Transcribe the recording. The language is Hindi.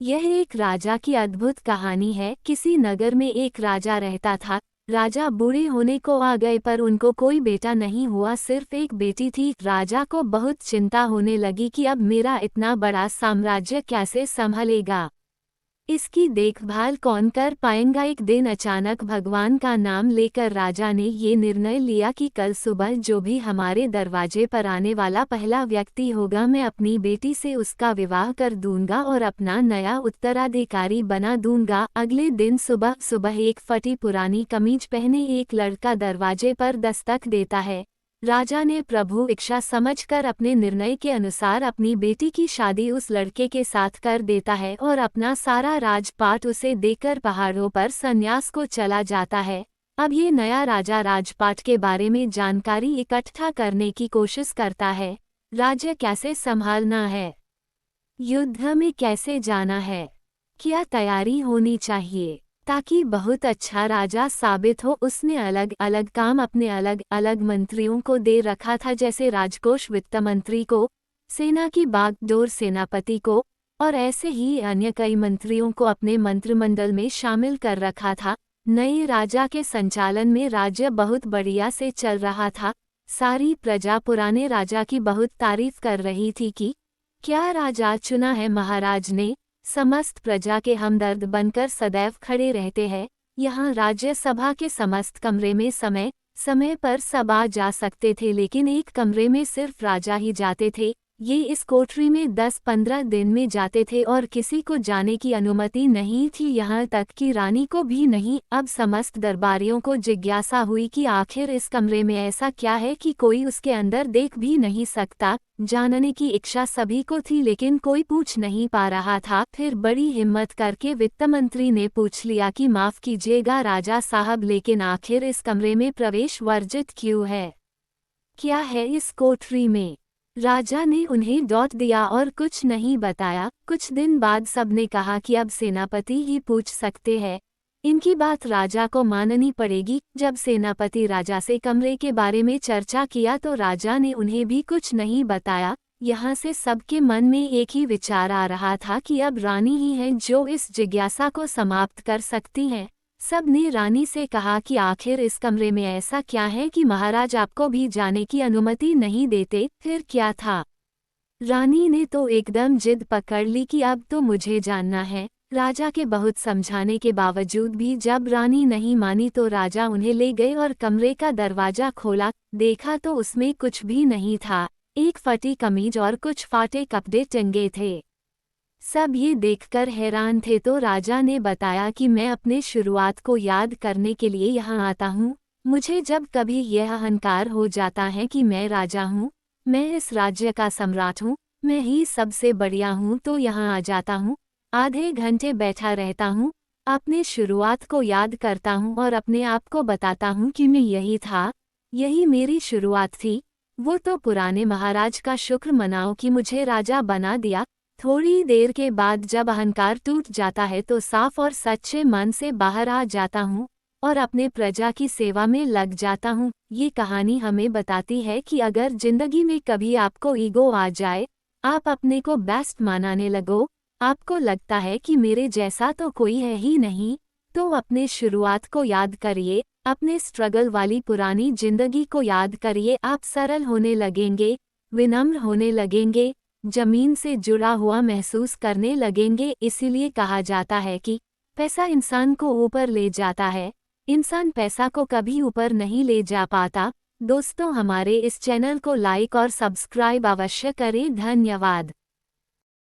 यह एक राजा की अद्भुत कहानी है। किसी नगर में एक राजा रहता था। राजा बूढ़े होने को आ गए पर उनको कोई बेटा नहीं हुआ, सिर्फ एक बेटी थी। राजा को बहुत चिंता होने लगी कि अब मेरा इतना बड़ा साम्राज्य कैसे संभलेगा, इसकी देखभाल कौन कर पाएगा। एक दिन अचानक भगवान का नाम लेकर राजा ने ये निर्णय लिया कि कल सुबह जो भी हमारे दरवाजे पर आने वाला पहला व्यक्ति होगा, मैं अपनी बेटी से उसका विवाह कर दूंगा और अपना नया उत्तराधिकारी बना दूंगा। अगले दिन सुबह सुबह एक फटी पुरानी कमीज पहने एक लड़का दरवाजे पर दस्तक देता है। राजा ने प्रभु इच्छा समझकर अपने निर्णय के अनुसार अपनी बेटी की शादी उस लड़के के साथ कर देता है और अपना सारा राजपाट उसे देकर पहाड़ों पर संन्यास को चला जाता है। अब ये नया राजा राजपाट के बारे में जानकारी इकट्ठा करने की कोशिश करता है। राज्य कैसे संभालना है, युद्ध में कैसे जाना है, क्या तैयारी होनी चाहिए ताकि बहुत अच्छा राजा साबित हो। उसने अलग अलग काम अपने अलग अलग मंत्रियों को दे रखा था, जैसे राजकोष वित्त मंत्री को, सेना की बागडोर सेनापति को और ऐसे ही अन्य कई मंत्रियों को अपने मंत्रिमंडल में शामिल कर रखा था। नए राजा के संचालन में राज्य बहुत बढ़िया से चल रहा था। सारी प्रजा पुराने राजा की बहुत तारीफ कर रही थी कि क्या राजा चुना है। महाराज ने समस्त प्रजा के हमदर्द बनकर सदैव खड़े रहते हैं। यहाँ राज्यसभा के समस्त कमरे में समय समय पर सब आ जा सकते थे, लेकिन एक कमरे में सिर्फ राजा ही जाते थे। ये इस कोठरी में 10-15 दिन में जाते थे और किसी को जाने की अनुमति नहीं थी, यहाँ तक कि रानी को भी नहीं। अब समस्त दरबारियों को जिज्ञासा हुई कि आखिर इस कमरे में ऐसा क्या है कि कोई उसके अंदर देख भी नहीं सकता। जानने की इच्छा सभी को थी, लेकिन कोई पूछ नहीं पा रहा था। फिर बड़ी हिम्मत करके वित्त मंत्री ने पूछ लिया कि माफ कीजिएगा राजा साहब, लेकिन आखिर इस कमरे में प्रवेश वर्जित क्यों है, क्या है इस कोठरी में। राजा ने उन्हें डॉट दिया और कुछ नहीं बताया। कुछ दिन बाद सबने कहा कि अब सेनापति ही पूछ सकते हैं, इनकी बात राजा को माननी पड़ेगी। जब सेनापति राजा से कमरे के बारे में चर्चा किया तो राजा ने उन्हें भी कुछ नहीं बताया। यहाँ से सबके मन में एक ही विचार आ रहा था कि अब रानी ही है जो इस जिज्ञासा को समाप्त कर सकती हैं। सब ने रानी से कहा कि आखिर इस कमरे में ऐसा क्या है कि महाराज आपको भी जाने की अनुमति नहीं देते। फिर क्या था, रानी ने तो एकदम जिद पकड़ ली कि अब तो मुझे जानना है। राजा के बहुत समझाने के बावजूद भी जब रानी नहीं मानी तो राजा उन्हें ले गए और कमरे का दरवाजा खोला। देखा तो उसमें कुछ भी नहीं था, एक फटी कमीज और कुछ फाटे कपड़े टंगे थे। सब ये देखकर हैरान थे तो राजा ने बताया कि मैं अपने शुरुआत को याद करने के लिए यहाँ आता हूँ। मुझे जब कभी यह अहंकार हो जाता है कि मैं राजा हूँ, मैं इस राज्य का सम्राट हूँ, मैं ही सबसे बढ़िया हूँ, तो यहाँ आ जाता हूँ। आधे घंटे बैठा रहता हूँ, अपने शुरुआत को याद करता हूँ और अपने आप को बताता हूँ कि मैं यही था, यही मेरी शुरुआत थी। वो तो पुराने महाराज का शुक्र मनाओ कि मुझे राजा बना दिया। थोड़ी देर के बाद जब अहंकार टूट जाता है तो साफ और सच्चे मन से बाहर आ जाता हूँ और अपने प्रजा की सेवा में लग जाता हूँ। ये कहानी हमें बताती है कि अगर जिंदगी में कभी आपको ईगो आ जाए, आप अपने को बेस्ट मानने लगो, आपको लगता है कि मेरे जैसा तो कोई है ही नहीं, तो अपने शुरुआत को याद करिए, अपने स्ट्रगल वाली पुरानी जिंदगी को याद करिए। आप सरल होने लगेंगे, विनम्र होने लगेंगे, जमीन से जुड़ा हुआ महसूस करने लगेंगे। इसीलिए कहा जाता है कि पैसा इंसान को ऊपर ले जाता है, इंसान पैसा को कभी ऊपर नहीं ले जा पाता। दोस्तों, हमारे इस चैनल को लाइक और सब्सक्राइब अवश्य करें। धन्यवाद।